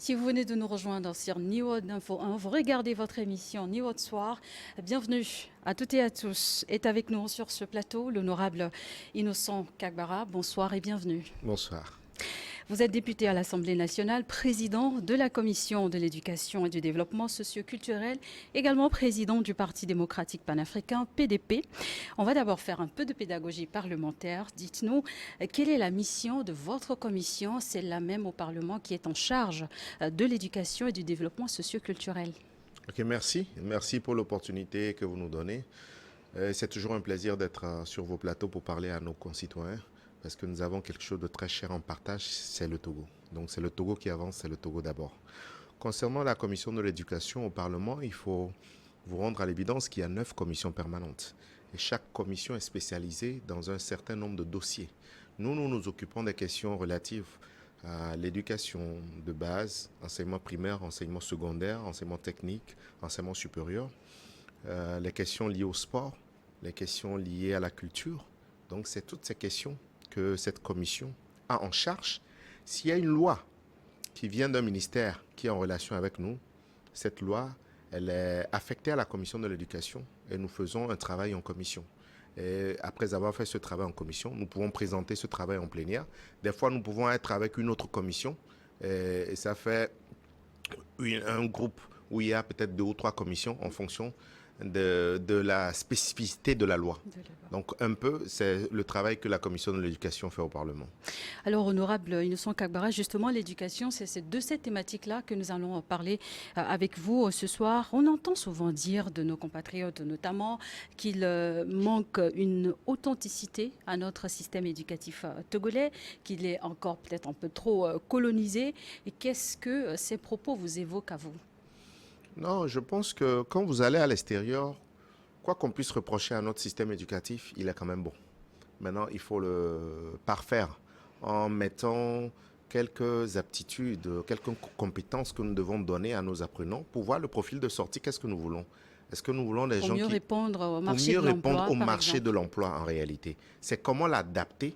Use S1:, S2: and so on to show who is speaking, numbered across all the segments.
S1: Si vous venez de nous rejoindre sur Niwod Info 1, vous regardez votre émission Niwod Soir. Bienvenue à toutes et à tous. Est avec nous sur ce plateau l'honorable Innocent Kagbara. Bonsoir et bienvenue.
S2: Bonsoir.
S1: Vous êtes député à l'Assemblée nationale, président de la Commission de l'éducation et du développement socio-culturel, également président du Parti démocratique panafricain, PDP. On va d'abord faire un peu de pédagogie parlementaire. Dites-nous, quelle est la mission de votre commission, celle-là même au Parlement qui est en charge de l'éducation et du développement socio-culturel?
S2: Ok, merci. Merci pour l'opportunité que vous nous donnez. C'est toujours un plaisir d'être sur vos plateaux pour parler à nos concitoyens. Parce que nous avons quelque chose de très cher en partage, c'est le Togo. Donc c'est le Togo qui avance, c'est le Togo d'abord. Concernant la commission de l'éducation au Parlement, il faut vous rendre à l'évidence qu'il y a 9 commissions permanentes. Et chaque commission est spécialisée dans un certain nombre de dossiers. Nous nous occupons des questions relatives à l'éducation de base, enseignement primaire, enseignement secondaire, enseignement technique, enseignement supérieur, les questions liées au sport, les questions liées à la culture. Donc c'est toutes ces questions que cette commission a en charge. S'il y a une loi qui vient d'un ministère qui est en relation avec nous, cette loi, elle est affectée à la commission de l'éducation et nous faisons un travail en commission. Et après avoir fait ce travail en commission, nous pouvons présenter ce travail en plénière. Des fois, nous pouvons être avec une autre commission et ça fait un groupe où il y a peut-être 2 ou 3 commissions en fonction de la spécificité de la loi. Donc un peu, c'est le travail que la commission de l'éducation fait au Parlement.
S1: Alors, honorable Innocent Kagbara, justement, l'éducation, c'est de cette thématique-là que nous allons parler avec vous ce soir. On entend souvent dire de nos compatriotes, notamment, qu'il manque une authenticité à notre système éducatif togolais, qu'il est encore peut-être un peu trop colonisé. Et qu'est-ce que ces propos vous évoquent à vous?
S2: Non, je pense que quand vous allez à l'extérieur, quoi qu'on puisse reprocher à notre système éducatif, il est quand même bon. Maintenant, il faut le parfaire en mettant quelques aptitudes, quelques compétences que nous devons donner à nos apprenants pour voir le profil de sortie. Qu'est-ce que nous voulons? Est-ce que nous voulons des gens qui...
S1: Pour mieux répondre au marché de
S2: Pour mieux
S1: l'emploi,
S2: répondre au
S1: par
S2: marché
S1: exemple.
S2: de l'emploi en réalité. C'est comment l'adapter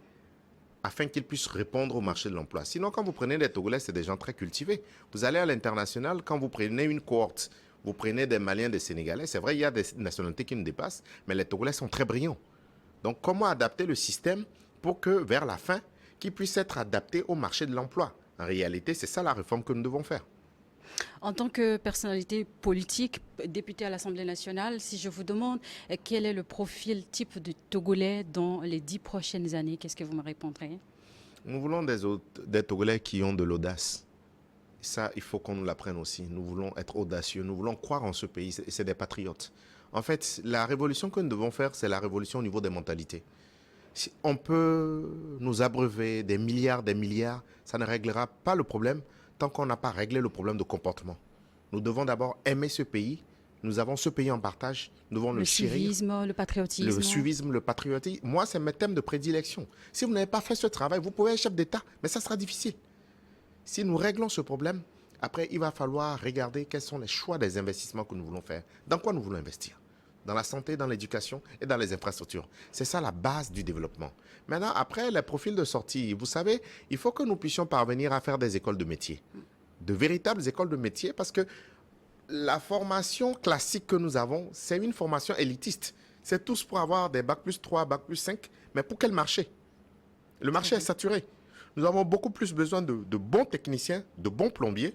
S2: afin qu'ils puissent répondre au marché de l'emploi. Sinon, quand vous prenez des Togolais, c'est des gens très cultivés. Vous allez à l'international, quand vous prenez une cohorte, vous prenez des Maliens, des Sénégalais, c'est vrai, il y a des nationalités qui nous dépassent, mais les Togolais sont très brillants. Donc, comment adapter le système pour que, vers la fin, qu'il puisse être adapté au marché de l'emploi? En réalité, c'est ça la réforme que nous devons faire.
S1: En tant que personnalité politique, député à l'Assemblée nationale, si je vous demande quel est le profil type de Togolais dans les 10 prochaines années, qu'est-ce que vous me répondrez?
S2: Nous voulons des Togolais qui ont de l'audace. Ça, il faut qu'on nous l'apprenne aussi. Nous voulons être audacieux, nous voulons croire en ce pays, c'est des patriotes. En fait, la révolution que nous devons faire, c'est la révolution au niveau des mentalités. Si on peut nous abreuver des milliards, ça ne réglera pas le problème tant qu'on n'a pas réglé le problème de comportement. Nous devons d'abord aimer ce pays. Nous avons ce pays en partage. Nous devons le chérir.
S1: Le civisme, le patriotisme.
S2: Le civisme, le patriotisme. Moi, c'est mes thèmes de prédilection. Si vous n'avez pas fait ce travail, vous pouvez être chef d'État, mais ça sera difficile. Si nous réglons ce problème, après, il va falloir regarder quels sont les choix des investissements que nous voulons faire. Dans quoi nous voulons investir? Dans la santé, dans l'éducation et dans les infrastructures. C'est ça la base du développement. Maintenant, après, les profils de sortie, vous savez, il faut que nous puissions parvenir à faire des écoles de métier. De véritables écoles de métier, parce que la formation classique que nous avons, c'est une formation élitiste. C'est tous pour avoir des bac plus 3, bac plus 5, mais pour quel marché? Le marché est saturé. Nous avons beaucoup plus besoin de bons techniciens, de bons plombiers,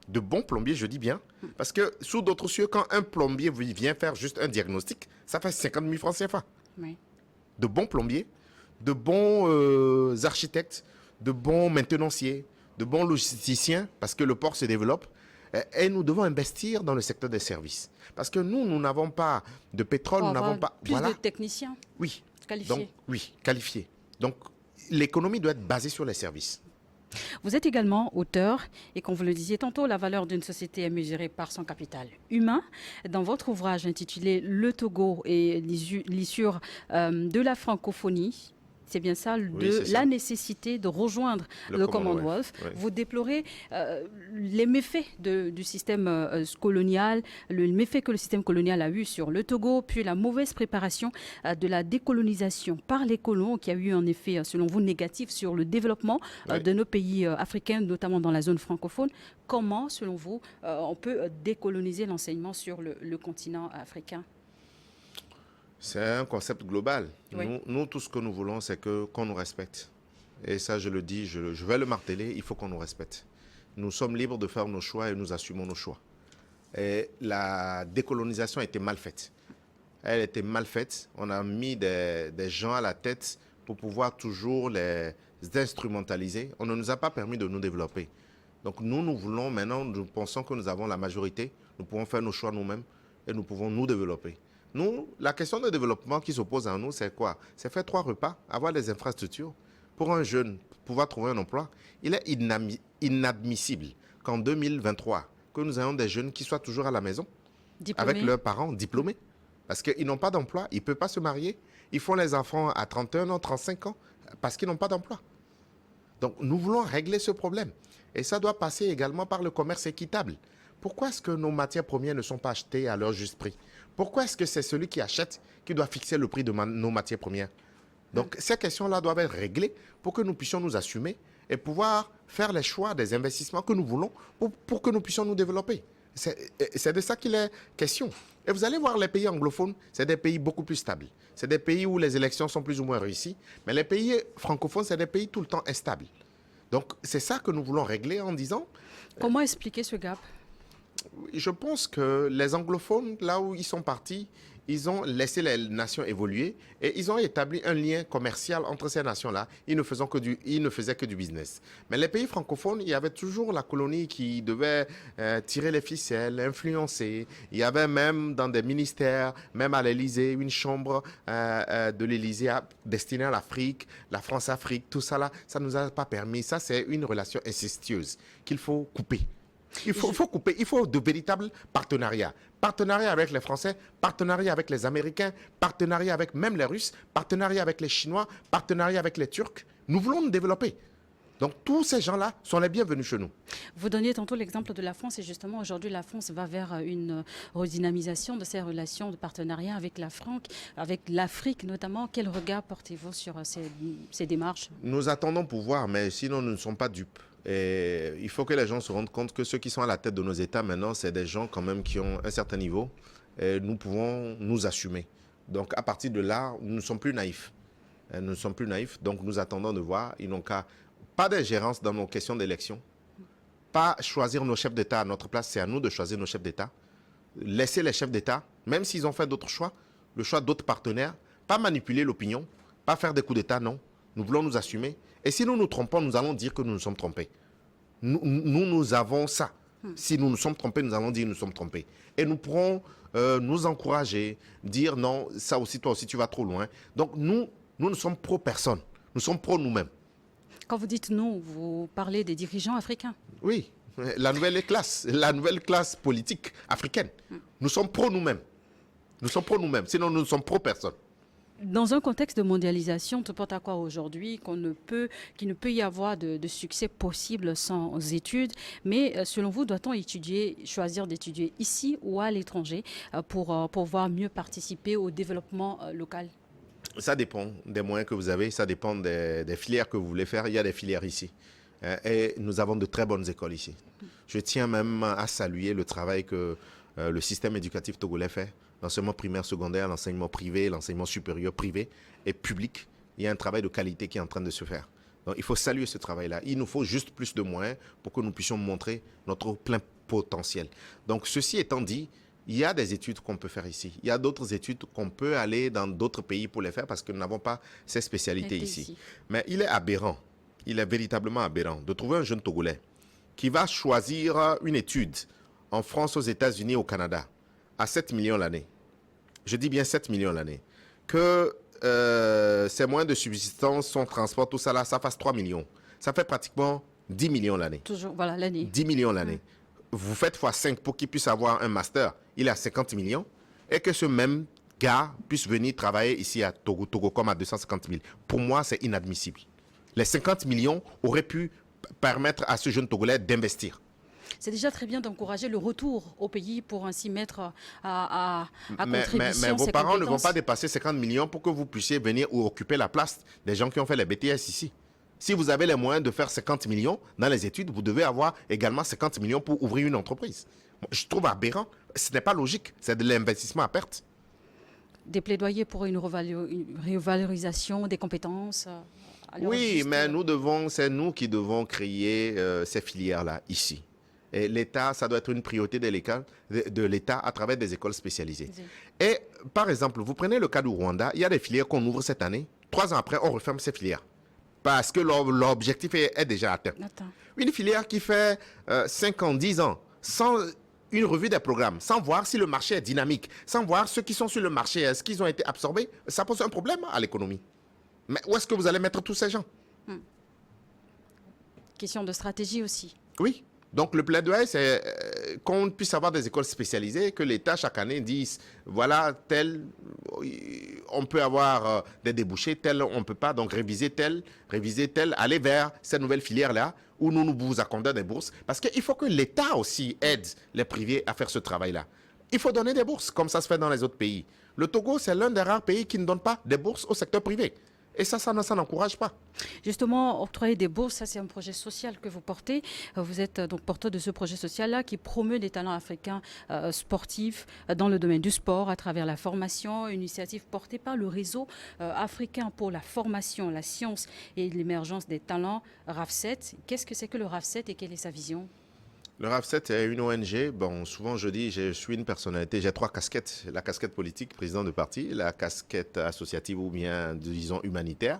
S2: je dis bien, parce que sous d'autres cieux, quand un plombier vient faire juste un diagnostic, ça fait 50 000 francs CFA.
S1: Oui.
S2: De bons plombiers, de bons architectes, de bons maintenanciers, de bons logisticiens, parce que le port se développe. Et nous devons investir dans le secteur des services. Parce que nous n'avons pas de pétrole, nous n'avons pas...
S1: Plus de techniciens
S2: oui.
S1: qualifiés.
S2: Donc, oui, qualifiés. Donc, l'économie doit être basée sur les services.
S1: Vous êtes également auteur, et comme vous le disiez tantôt, la valeur d'une société est mesurée par son capital humain. Dans votre ouvrage intitulé Le Togo et l'issue de la francophonie, C'est bien ça,
S2: Oui, c'est
S1: la
S2: ça.
S1: nécessité de rejoindre le Commonwealth.
S2: Oui.
S1: Vous déplorez les méfaits du système colonial, le méfait que le système colonial a eu sur le Togo, puis la mauvaise préparation de la décolonisation par les colons, qui a eu un effet, selon vous, négatif sur le développement
S2: Oui.
S1: de nos pays africains, notamment dans la zone francophone. Comment, selon vous, on peut décoloniser l'enseignement sur le continent africain?
S2: C'est un concept global.
S1: Oui.
S2: Nous, tout ce que nous voulons, c'est qu'on nous respecte. Et ça, je le dis, je vais le marteler, il faut qu'on nous respecte. Nous sommes libres de faire nos choix et nous assumons nos choix. Et la décolonisation a été mal faite. Elle était mal faite. On a mis des gens à la tête pour pouvoir toujours les instrumentaliser. On ne nous a pas permis de nous développer. Donc nous voulons maintenant, nous pensons que nous avons la majorité, nous pouvons faire nos choix nous-mêmes et nous pouvons nous développer. Nous, la question de développement qui s'oppose à nous, c'est quoi? C'est faire 3 repas, avoir des infrastructures. Pour un jeune, pouvoir trouver un emploi, il est inadmissible qu'en 2023, que nous ayons des jeunes qui soient toujours à la maison,
S1: Diplômés.
S2: avec leurs parents diplômés. Parce qu'ils n'ont pas d'emploi, ils ne peuvent pas se marier. Ils font les enfants à 31 ans, 35 ans, parce qu'ils n'ont pas d'emploi. Donc, nous voulons régler ce problème. Et ça doit passer également par le commerce équitable. Pourquoi est-ce que nos matières premières ne sont pas achetées à leur juste prix? Pourquoi est-ce que c'est celui qui achète qui doit fixer le prix de nos matières premières? Donc, ces questions-là doivent être réglées pour que nous puissions nous assumer et pouvoir faire les choix des investissements que nous voulons pour que nous puissions nous développer. C'est de ça qu'il est question. Et vous allez voir les pays anglophones, c'est des pays beaucoup plus stables. C'est des pays où les élections sont plus ou moins réussies. Mais les pays francophones, c'est des pays tout le temps instables. Donc, c'est ça que nous voulons régler en disant...
S1: Comment expliquer ce gap?
S2: Je pense que les anglophones, là où ils sont partis, ils ont laissé les nations évoluer et ils ont établi un lien commercial entre ces nations-là. Ils ne faisaient que du business. Mais les pays francophones, il y avait toujours la colonie qui devait tirer les ficelles, influencer. Il y avait même dans des ministères, même à l'Élysée, une chambre de l'Élysée destinée à l'Afrique, la France-Afrique, tout ça là, ça ne nous a pas permis. Ça, c'est une relation incestueuse qu'il faut couper. Il faut couper, il faut de véritables partenariats. Partenariat avec les Français, partenariat avec les Américains, partenariat avec même les Russes, partenariat avec les Chinois, partenariat avec les Turcs. Nous voulons nous développer. Donc tous ces gens-là sont les bienvenus chez nous.
S1: Vous donniez tantôt l'exemple de la France et justement aujourd'hui la France va vers une redynamisation de ses relations de partenariat avec l'Afrique notamment. Quel regard portez-vous sur ces démarches?
S2: Nous attendons pouvoir, mais sinon nous ne sommes pas dupes. Et il faut que les gens se rendent compte que ceux qui sont à la tête de nos États maintenant, c'est des gens quand même qui ont un certain niveau et nous pouvons nous assumer. Donc à partir de là, nous ne sommes plus naïfs. Nous ne sommes plus naïfs, donc nous attendons de voir. Ils n'ont qu'à pas d'ingérence dans nos questions d'élection, pas choisir nos chefs d'État à notre place, c'est à nous de choisir nos chefs d'État. Laisser les chefs d'État, même s'ils ont fait d'autres choix, le choix d'autres partenaires, pas manipuler l'opinion, pas faire des coups d'État, non. Nous voulons nous assumer. Et si nous nous trompons, nous allons dire que nous nous sommes trompés. Nous avons ça. Si nous nous sommes trompés, nous allons dire que nous sommes trompés. Et nous pourrons nous encourager, dire non, ça aussi, toi aussi, tu vas trop loin. Donc nous ne sommes pro-personne. Nous sommes pro-nous-mêmes.
S1: Quand vous dites nous, vous parlez des dirigeants africains.
S2: Oui, la nouvelle classe politique africaine. Nous sommes pro-nous-mêmes. Nous sommes pro-nous-mêmes. Sinon, nous ne sommes pro-personne.
S1: Dans un contexte de mondialisation, tout porte à quoi aujourd'hui qu'il ne peut y avoir de succès possible sans études. Mais selon vous, doit-on choisir d'étudier ici ou à l'étranger pour pouvoir mieux participer au développement local?
S2: Ça dépend des moyens que vous avez, ça dépend des filières que vous voulez faire. Il y a des filières ici. Et nous avons de très bonnes écoles ici. Je tiens même à saluer le travail que le système éducatif togolais fait. L'enseignement primaire, secondaire, l'enseignement privé, l'enseignement supérieur privé et public. Il y a un travail de qualité qui est en train de se faire. Donc il faut saluer ce travail-là. Il nous faut juste plus de moyens pour que nous puissions montrer notre plein potentiel. Donc ceci étant dit, il y a des études qu'on peut faire ici. Il y a d'autres études qu'on peut aller dans d'autres pays pour les faire parce que nous n'avons pas ces spécialités ici. Mais il est aberrant, il est véritablement aberrant de trouver un jeune Togolais qui va choisir une étude en France, aux États-Unis, au Canada, à 7 millions l'année. Je dis bien 7 millions l'année. Que ses moyens de subsistance, son transport, tout ça là, ça fasse 3 millions. Ça fait pratiquement 10 millions l'année.
S1: Toujours, voilà, l'année.
S2: 10 millions l'année. Vous faites x5 pour qu'il puisse avoir un master. Il est à 50 millions. Et que ce même gars puissent venir travailler ici à Togo comme à 250 000. Pour moi, c'est inadmissible. Les 50 millions auraient pu permettre à ce jeune Togolais d'investir.
S1: C'est déjà très bien d'encourager le retour au pays pour ainsi mettre à contribution
S2: mais vos
S1: ses
S2: parents ne vont
S1: compétences.
S2: pas dépasser 50 millions pour que vous puissiez venir ou occuper la place des gens qui ont fait les BTS ici. Si vous avez les moyens de faire 50 millions dans les études, vous devez avoir également 50 millions pour ouvrir une entreprise. Je trouve aberrant. Ce n'est pas logique. C'est de l'investissement à perte.
S1: Des plaidoyers pour une revalorisation des compétences.
S2: Oui, mais c'est nous qui devons créer ces filières-là ici. Et l'État, ça doit être une priorité de l'État à travers des écoles spécialisées. Et par exemple, vous prenez le cas du Rwanda, il y a des filières qu'on ouvre cette année. 3 ans après, on referme ces filières. Parce que l'objectif est déjà atteint. Une filière qui fait 5 ans, 10 ans, sans une revue des programmes, sans voir si le marché est dynamique, sans voir ceux qui sont sur le marché, est-ce qu'ils ont été absorbés, ça pose un problème à l'économie. Mais où est-ce que vous allez mettre tous ces gens?
S1: Question de stratégie aussi.
S2: Oui. Donc le plaidoyer, c'est qu'on puisse avoir des écoles spécialisées, que l'État chaque année dise, voilà, tel, on peut avoir des débouchés, tel, on ne peut pas, donc réviser tel, aller vers cette nouvelle filière-là, où nous vous accordons des bourses. Parce qu'il faut que l'État aussi aide les privés à faire ce travail-là. Il faut donner des bourses, comme ça se fait dans les autres pays. Le Togo, c'est l'un des rares pays qui ne donne pas des bourses au secteur privé. Et ça n'encourage pas.
S1: Justement, octroyer des bourses, ça c'est un projet social que vous portez. Vous êtes donc porteur de ce projet social-là qui promeut les talents africains sportifs dans le domaine du sport à travers la formation, une initiative portée par le réseau africain pour la formation, la science et l'émergence des talents, RAF7. Qu'est-ce que c'est que le RAF7 et quelle est sa vision ?
S2: Le RAF7 est une ONG. Bon, souvent je dis, je suis une personnalité, j'ai 3 casquettes. La casquette politique, président de parti, la casquette associative ou bien, disons, humanitaire,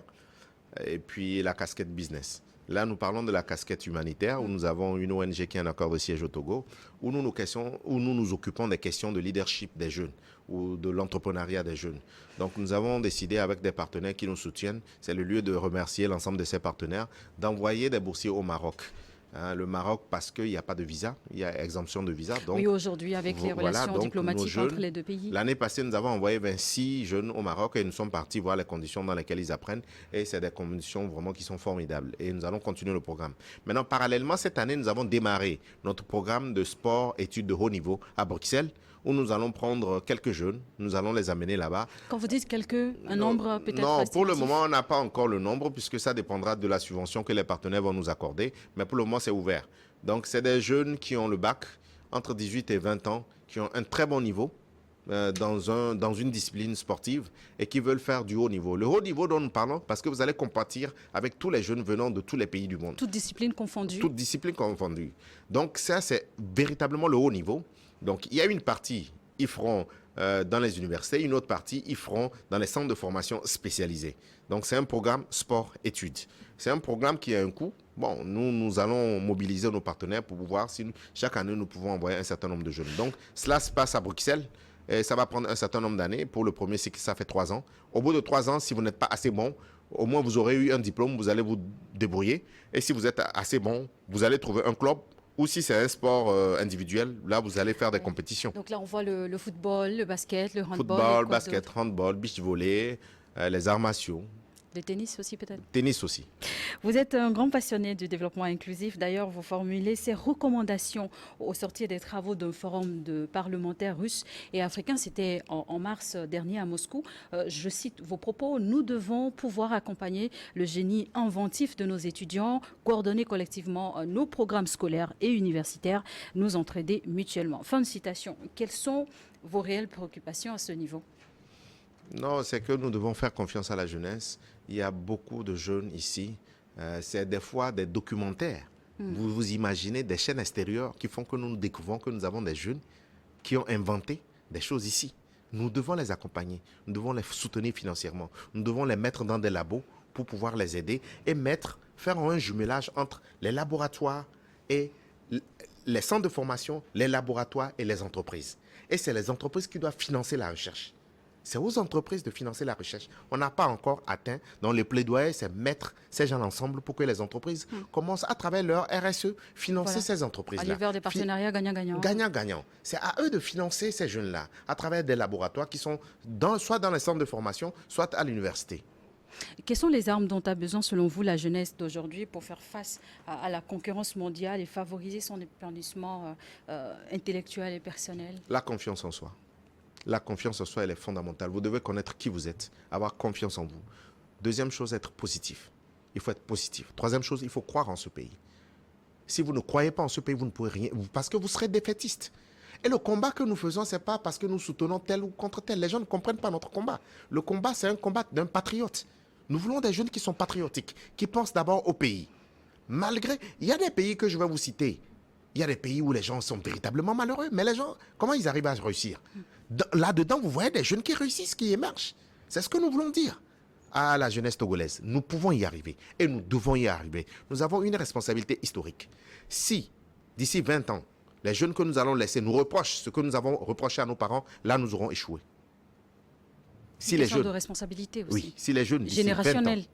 S2: et puis la casquette business. Là, nous parlons de la casquette humanitaire, où nous avons une ONG qui a un accord de siège au Togo, où nous nous occupons des questions de leadership des jeunes, ou de l'entrepreneuriat des jeunes. Donc, nous avons décidé avec des partenaires qui nous soutiennent, c'est le lieu de remercier l'ensemble de ces partenaires, d'envoyer des boursiers au Maroc. Le Maroc, parce qu'il n'y a pas de visa, il y a exemption de visa. Donc,
S1: oui, aujourd'hui, avec les relations diplomatiques entre les deux pays.
S2: L'année passée, nous avons envoyé 26 jeunes au Maroc et nous sommes partis voir les conditions dans lesquelles ils apprennent. Et c'est des conditions vraiment qui sont formidables. Et nous allons continuer le programme. Maintenant, parallèlement, cette année, nous avons démarré notre programme de sport études de haut niveau à Bruxelles, où nous allons prendre quelques jeunes, nous allons les amener là-bas.
S1: Quand vous dites un nombre peut-être
S2: non,
S1: estimatif.
S2: pour le moment, on n'a pas encore le nombre, puisque ça dépendra de la subvention que les partenaires vont nous accorder. Mais pour le moment, c'est ouvert. Donc, c'est des jeunes qui ont le bac, entre 18 et 20 ans, qui ont un très bon niveau dans une discipline sportive et qui veulent faire du haut niveau. Le haut niveau dont nous parlons, parce que vous allez compatir avec tous les jeunes venant de tous les pays du monde.
S1: Toutes disciplines confondues.
S2: Toutes disciplines confondues. Donc, ça, c'est véritablement le haut niveau. Donc, il y a une partie, ils feront dans les universités, une autre partie, ils feront dans les centres de formation spécialisés. Donc, c'est un programme sport-études. C'est un programme qui a un coût. Bon, nous allons mobiliser nos partenaires pour voir si chaque année, nous pouvons envoyer un certain nombre de jeunes. Donc, cela se passe à Bruxelles et ça va prendre un certain nombre d'années. Pour le premier, c'est que ça fait 3 ans. Au bout de 3 ans, si vous n'êtes pas assez bon, au moins vous aurez eu un diplôme, vous allez vous débrouiller. Et si vous êtes assez bon, vous allez trouver un club. Ou si c'est un sport individuel, là, vous allez faire des compétitions.
S1: Donc là, on voit le football, le basket, le handball.
S2: Football, basket, handball, beach volley, les arts martiaux.
S1: Le tennis aussi peut-être.
S2: Tennis aussi.
S1: Vous êtes un grand passionné du développement inclusif. D'ailleurs, vous formulez ces recommandations au sortir des travaux d'un forum de parlementaires russes et africains. C'était en mars dernier à Moscou. Je cite vos propos. Nous devons pouvoir accompagner le génie inventif de nos étudiants, coordonner collectivement nos programmes scolaires et universitaires, nous entraider mutuellement. Fin de citation. Quelles sont vos réelles préoccupations à ce niveau ?
S2: Non, c'est que nous devons faire confiance à la jeunesse. Il y a beaucoup de jeunes ici. C'est des fois des documentaires. Vous vous imaginez des chaînes extérieures qui font que nous découvrons que nous avons des jeunes qui ont inventé des choses ici. Nous devons les accompagner. Nous devons les soutenir financièrement. Nous devons les mettre dans des labos pour pouvoir les aider et faire un jumelage entre les laboratoires et les centres de formation, les laboratoires et les entreprises. Et c'est les entreprises qui doivent financer la recherche. C'est aux entreprises de financer la recherche. On n'a pas encore atteint. Dans les plaidoyers, c'est mettre ces gens ensemble pour que les entreprises commencent à travers leur RSE financer ces entreprises-là.
S1: Aller vers des partenariats gagnant-gagnant.
S2: Gagnant-gagnant. C'est à eux de financer ces jeunes-là à travers des laboratoires qui sont soit dans les centres de formation, soit à l'université.
S1: Quelles sont les armes dont a besoin, selon vous, la jeunesse d'aujourd'hui pour faire face à la concurrence mondiale et favoriser son épanouissement intellectuel et personnel?
S2: La confiance en soi. La confiance en soi, elle est fondamentale. Vous devez connaître qui vous êtes, avoir confiance en vous. Deuxième chose, être positif. Il faut être positif. Troisième chose, il faut croire en ce pays. Si vous ne croyez pas en ce pays, vous ne pouvez rien, parce que vous serez défaitiste. Et le combat que nous faisons, ce n'est pas parce que nous soutenons tel ou contre tel. Les gens ne comprennent pas notre combat. Le combat, c'est un combat d'un patriote. Nous voulons des jeunes qui sont patriotiques, qui pensent d'abord au pays. Malgré, il y a des pays que je vais vous citer. Il y a des pays où les gens sont véritablement malheureux. Mais les gens, comment ils arrivent à réussir? Là-dedans, vous voyez des jeunes qui réussissent, qui émergent. C'est ce que nous voulons dire à la jeunesse togolaise. Nous pouvons y arriver et nous devons y arriver. Nous avons une responsabilité historique. Si, d'ici 20 ans, les jeunes que nous allons laisser nous reprochent ce que nous avons reproché à nos parents, là, nous aurons échoué.
S1: Si les jeunes de responsabilité aussi.
S2: Oui, si les jeunes
S1: générationnels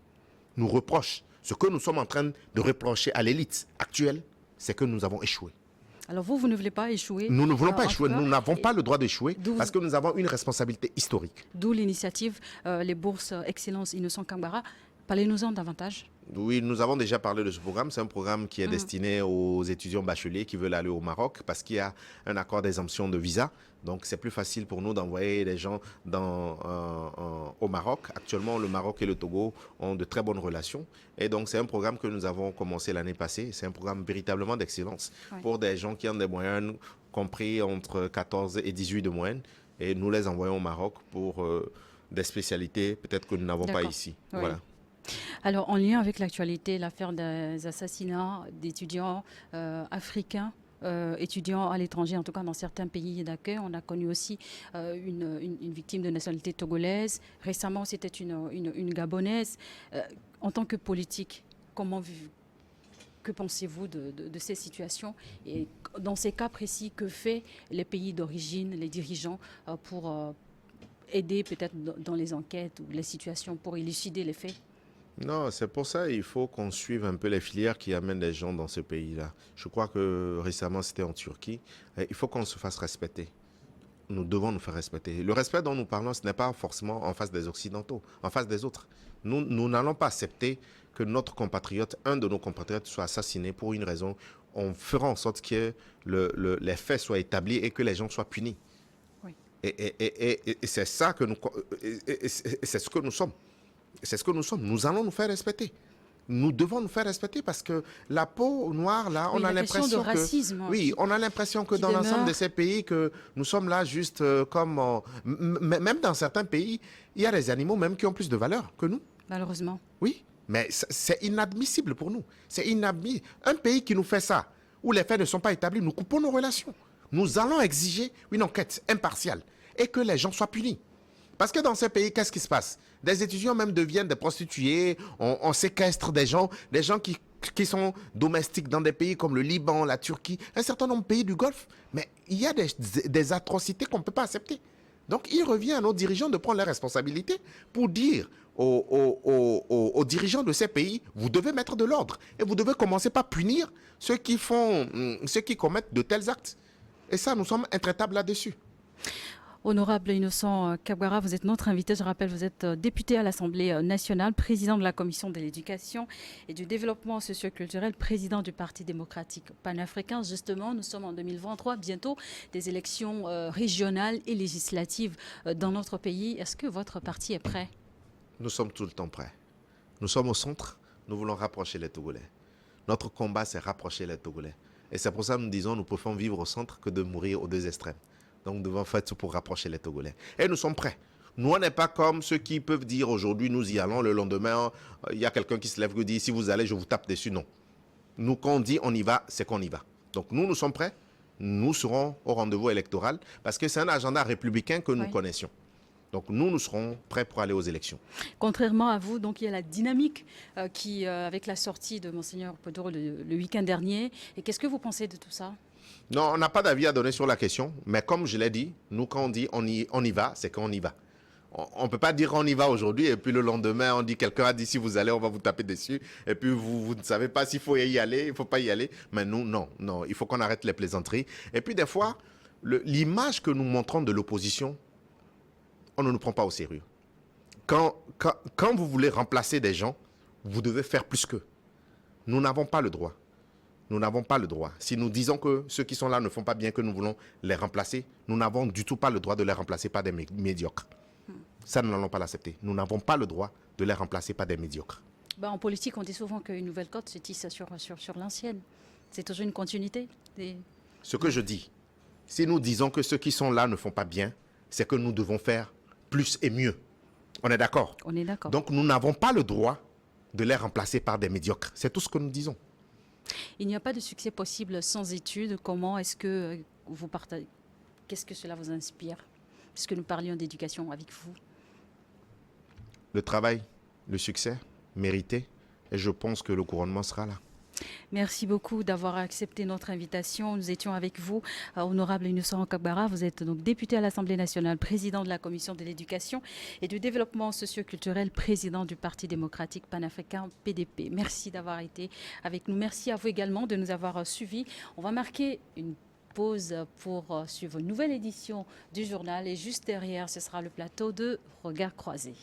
S2: nous reprochent ce que nous sommes en train de reprocher à l'élite actuelle, c'est que nous avons échoué.
S1: Alors vous ne voulez pas échouer?
S2: Nous ne voulons pas échouer. Nous n'avons pas le droit d'échouer parce que nous avons une responsabilité historique.
S1: D'où l'initiative, les bourses Excellence Innocent Kambara. Parlez-nous-en davantage.
S2: Oui, nous avons déjà parlé de ce programme. C'est un programme qui est destiné aux étudiants bacheliers qui veulent aller au Maroc parce qu'il y a un accord d'exemption de visa. Donc, c'est plus facile pour nous d'envoyer des gens au Maroc. Actuellement, le Maroc et le Togo ont de très bonnes relations. Et donc, c'est un programme que nous avons commencé l'année passée. C'est un programme véritablement d'excellence pour des gens qui ont des moyennes compris entre 14 et 18 de moyenne. Et nous les envoyons au Maroc pour des spécialités peut-être que nous n'avons pas ici.
S1: Oui.
S2: Voilà.
S1: Alors, en lien avec l'actualité, l'affaire des assassinats d'étudiants africains, étudiants à l'étranger, en tout cas dans certains pays d'accueil, on a connu aussi une victime de nationalité togolaise. Récemment, c'était une Gabonaise. En tant que politique, que pensez-vous de ces situations? Et dans ces cas précis, que fait les pays d'origine, les dirigeants, pour aider peut-être dans les enquêtes ou les situations, pour élucider les faits?
S2: Non, c'est pour ça qu'il faut qu'on suive un peu les filières qui amènent les gens dans ce pays-là. Je crois que récemment, c'était en Turquie. Il faut qu'on se fasse respecter. Nous devons nous faire respecter. Le respect dont nous parlons, ce n'est pas forcément en face des Occidentaux, en face des autres. Nous n'allons pas accepter que notre compatriote, un de nos compatriotes, soit assassiné pour une raison. On fera en sorte que les faits soient établis et que les gens soient punis.
S1: Oui.
S2: Et c'est ça que c'est ce que nous sommes. C'est ce que nous sommes. Nous allons nous faire respecter. Nous devons nous faire respecter parce que la peau noire, là, on a l'impression que...
S1: racisme,
S2: oui, on a l'impression que dans l'ensemble de ces pays, que nous sommes là juste comme... même dans certains pays, il y a des animaux même qui ont plus de valeur que nous.
S1: Malheureusement.
S2: Oui, mais c'est inadmissible pour nous. C'est inadmissible. Un pays qui nous fait ça, où les faits ne sont pas établis, nous coupons nos relations. Nous allons exiger une enquête impartiale et que les gens soient punis. Parce que dans ces pays, qu'est-ce qui se passe? Des étudiants même deviennent des prostituées, on séquestre des gens qui sont domestiques dans des pays comme le Liban, la Turquie, un certain nombre de pays du Golfe. Mais il y a des atrocités qu'on ne peut pas accepter. Donc il revient à nos dirigeants de prendre les responsabilités pour dire aux dirigeants de ces pays, vous devez mettre de l'ordre et vous devez commencer par punir ceux qui commettent de tels actes. Et ça, nous sommes intraitables là-dessus.
S1: Honorable Innocent Kambara, vous êtes notre invité. Je rappelle, vous êtes député à l'Assemblée nationale, président de la Commission de l'éducation et du développement socio-culturel, président du Parti démocratique panafricain. Justement, nous sommes en 2023, bientôt des élections régionales et législatives dans notre pays. Est-ce que votre parti est prêt?
S2: Nous sommes tout le temps prêts. Nous sommes au centre, nous voulons rapprocher les Togolais. Notre combat, c'est rapprocher les Togolais. Et c'est pour ça que nous disons, nous préférons vivre au centre que de mourir aux deux extrêmes. Donc, nous devons faire tout pour rapprocher les Togolais. Et nous sommes prêts. Nous, on n'est pas comme ceux qui peuvent dire aujourd'hui, nous y allons, le lendemain, il y a quelqu'un qui se lève et dit, si vous allez, je vous tape dessus. Non. Nous, quand on dit on y va, c'est qu'on y va. Donc, nous sommes prêts. Nous serons au rendez-vous électoral parce que c'est un agenda républicain que nous connaissions. Donc, nous serons prêts pour aller aux élections.
S1: Contrairement à vous, donc, il y a la dynamique avec la sortie de Monseigneur Podoro le week-end dernier. Et qu'est-ce que vous pensez de tout ça?
S2: Non, on n'a pas d'avis à donner sur la question, mais comme je l'ai dit, nous quand on dit on y va, c'est qu'on y va. On ne peut pas dire on y va aujourd'hui et puis le lendemain, on dit quelqu'un a dit si vous allez, on va vous taper dessus. Et puis vous ne savez pas s'il faut y aller, il ne faut pas y aller. Mais nous, non, non, il faut qu'on arrête les plaisanteries. Et puis des fois, l'image que nous montrons de l'opposition, on ne nous prend pas au sérieux. Quand vous voulez remplacer des gens, vous devez faire plus qu'eux. Nous n'avons pas le droit. Nous n'avons pas le droit. Si nous disons que ceux qui sont là ne font pas bien, que nous voulons les remplacer, nous n'avons du tout pas le droit de les remplacer par des médiocres. Ça, nous n'allons pas l'accepter. Nous n'avons pas le droit de les remplacer par des médiocres.
S1: En politique, on dit souvent qu'une nouvelle côte se tisse sur l'ancienne. C'est toujours une continuité.
S2: Ce que je dis, si nous disons que ceux qui sont là ne font pas bien, c'est que nous devons faire plus et mieux. On est d'accord?
S1: On est d'accord.
S2: Donc, nous n'avons pas le droit de les remplacer par des médiocres. C'est tout ce que nous disons.
S1: Il n'y a pas de succès possible sans études. Comment est-ce que vous partagez? Qu'est-ce que cela vous inspire? Puisque nous parlions d'éducation avec vous.
S2: Le travail, le succès, mérité. Et je pense que le couronnement sera là.
S1: Merci beaucoup d'avoir accepté notre invitation. Nous étions avec vous, honorable Innocent Kagbara. Vous êtes donc député à l'Assemblée nationale, président de la Commission de l'éducation et du développement socio-culturel, président du Parti démocratique panafricain PDP. Merci d'avoir été avec nous. Merci à vous également de nous avoir suivis. On va marquer une pause pour suivre une nouvelle édition du journal et juste derrière, ce sera le plateau de Regards croisés.